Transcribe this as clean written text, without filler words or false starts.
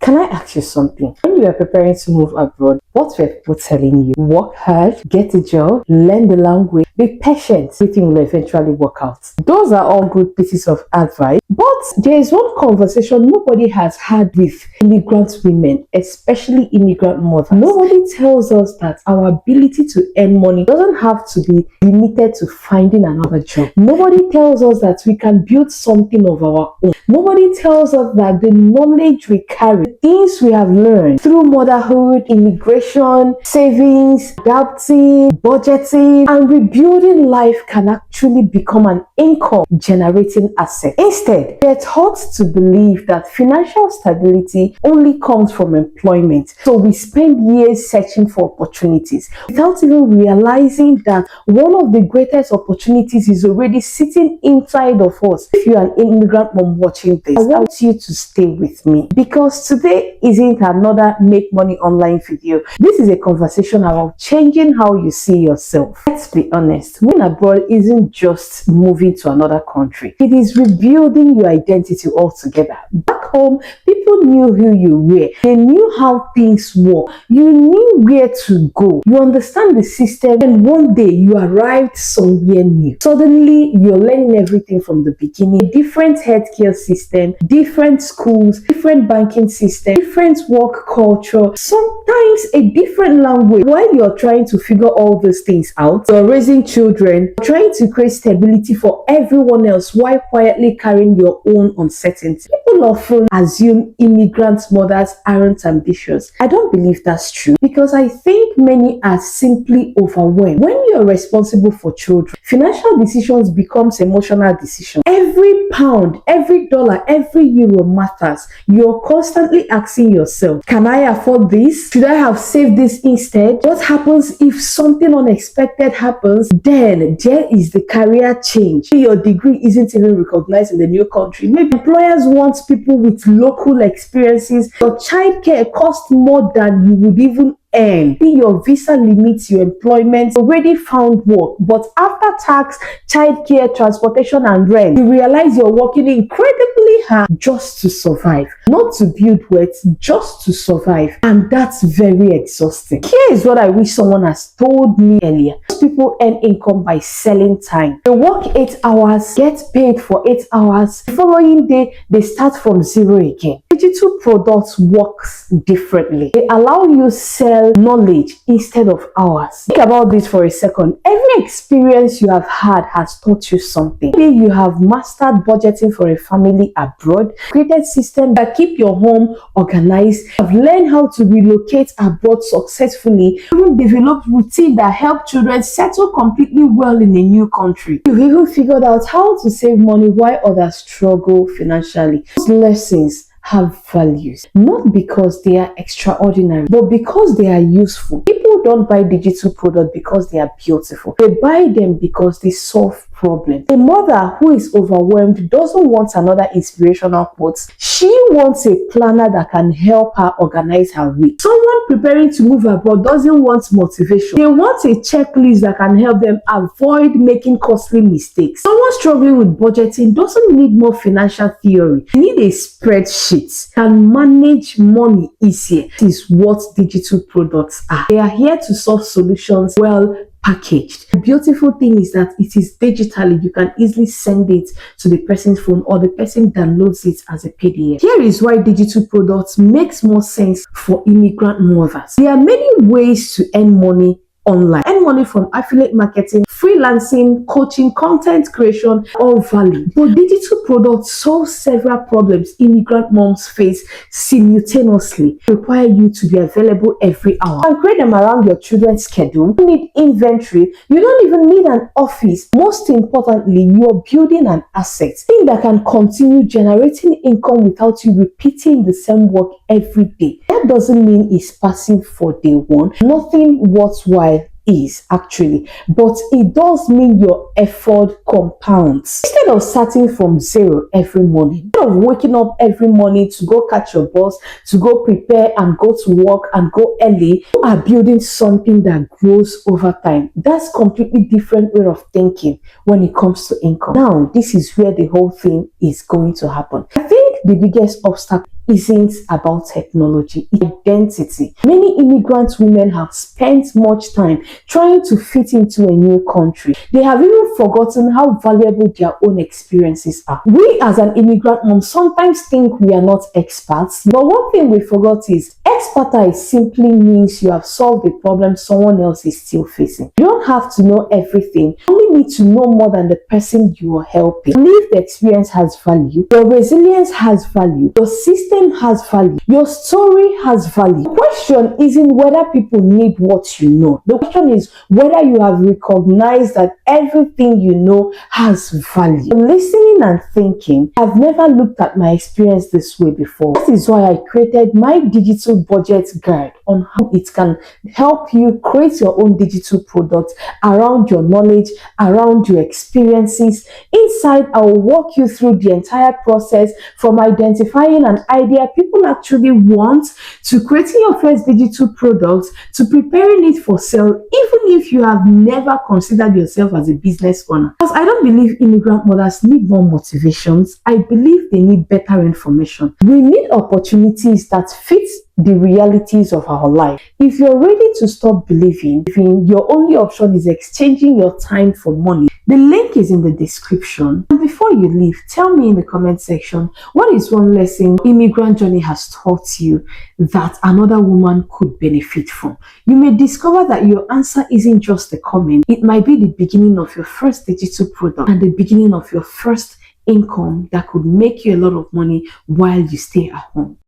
Can I ask you something? When you are preparing to move abroad, what were people telling you? Work hard, get a job, learn the language, be patient, everything will eventually work out. Those are all good pieces of advice, but there is one conversation nobody has had with immigrant women, especially immigrant mothers. Nobody tells us that our ability to earn money doesn't have to be limited to finding another job. Nobody tells us that we can build something of our own. Nobody tells us that the knowledge we carry, things we have learned through motherhood, immigration, savings, adapting, budgeting, and rebuilding life can actually become an income generating asset. Instead, we are taught to believe that financial stability only comes from employment. So we spend years searching for opportunities without even realizing that one of the greatest opportunities is already sitting inside of us. If you are an immigrant mom watching this, I want you to stay with me, because today isn't another make money online video. This is a conversation about changing how you see yourself. Let's be honest, moving abroad isn't just moving to another country. It is rebuilding your identity altogether. Back home, people knew who you were. They knew how things work. You knew where to go. You understand the system, and one day you arrived somewhere new. Suddenly, you're learning everything from the beginning. Different healthcare system, different schools, different banking system, different work culture, sometimes a different language. While you're trying to figure all these things out, you're raising children, trying to create stability for everyone else while quietly carrying your own uncertainty. People often assume immigrant mothers aren't ambitious. I don't believe that's true, because I think many are simply overwhelmed. When you're responsible for children, financial decisions becomes emotional decisions. Every pound, every dollar, every euro matters. You're constantly asking yourself, can I afford this? Should I have saved this instead? What happens if something unexpected happens? Then there is the career change. Your degree isn't even recognized in the new country. Maybe employers want people with local experiences. Your childcare costs more than you would even earn. Your visa limits your employment. Already found work, but after tax, childcare, transportation, and rent, you realize you're working incredibly hard just to survive. Not to build wealth, just to survive. And that's very exhausting. Here is what I wish someone has told me earlier. Most people earn income by selling time. They work 8 hours, get paid for 8 hours. The following day, they start from zero again. Digital products works differently. They allow you sell knowledge instead of hours. Think about this for a second. Every experience you have had has taught you something. Maybe you have mastered budgeting for a family abroad, created systems that keep your home organized, have learned how to relocate abroad successfully, even developed routines that help children settle completely well in a new country. You've even figured out how to save money while others struggle financially. Those lessons have values, not because they are extraordinary, but because they are useful. People don't buy digital products because they are beautiful. They buy them because they solve problems. A mother who is overwhelmed doesn't want another inspirational quote. She wants a planner that can help her organize her week. Someone preparing to move abroad doesn't want motivation. They want a checklist that can help them avoid making costly mistakes. Someone struggling with budgeting doesn't need more financial theory. They need a spreadsheet. Can manage money easier. This is what digital products are. They are here to solve solutions well packaged. The beautiful thing is that it is digitally. You can easily send it to the person's phone, or the person downloads it as a PDF. Here is why digital products makes more sense for immigrant mothers. There are many ways to earn money online. Earn money from affiliate marketing, freelancing, coaching, content creation, all valid. But digital products solve several problems immigrant moms face simultaneously. They require you to be available every hour and create them around your children's schedule. You need inventory. You don't even need an office. Most importantly, you're building an asset, thing that can continue generating income without you repeating the same work every day. That doesn't mean it's passive for day one. Nothing worthwhile is actually, but it does mean your effort compounds. Instead of starting from zero every morning, instead of waking up every morning to go catch your bus, to go prepare and go to work and go early, you are building something that grows over time. That's completely different way of thinking when it comes to income. Now, this is where the whole thing is going to happen. I think the biggest obstacle isn't about technology, it's identity. Many immigrant women have spent much time trying to fit into a new country. They have even forgotten how valuable their own experiences are. We as an immigrant mom sometimes think we are not experts, but one thing we forgot is expertise simply means you have solved a problem someone else is still facing. You don't have to know everything. You only need to know more than the person you are helping. Lived experience has value. Your resilience has value. Your system has value. Your story has value. The question isn't whether people need what you know. The question is whether you have recognized that everything you know has value. Listening and thinking, I've never looked at my experience this way before. This is why I created my digital budget guide on how it can help you create your own digital product around your knowledge, around your experiences. Inside, I will walk you through the entire process from identifying an idea people actually want to creating your first digital product to preparing it for sale, even if you have never considered yourself as a business owner. Because I don't believe immigrant mothers need more motivations. I believe they need better information. We need opportunities that fit the realities of our life. If you're ready to stop believing your only option is exchanging your time for money, the link is in the description. And before you leave, tell me in the comment section, what is one lesson immigrant journey has taught you that another woman could benefit from? You may discover that your answer isn't just a comment. It might be the beginning of your first digital product and the beginning of your first income that could make you a lot of money while you stay at home.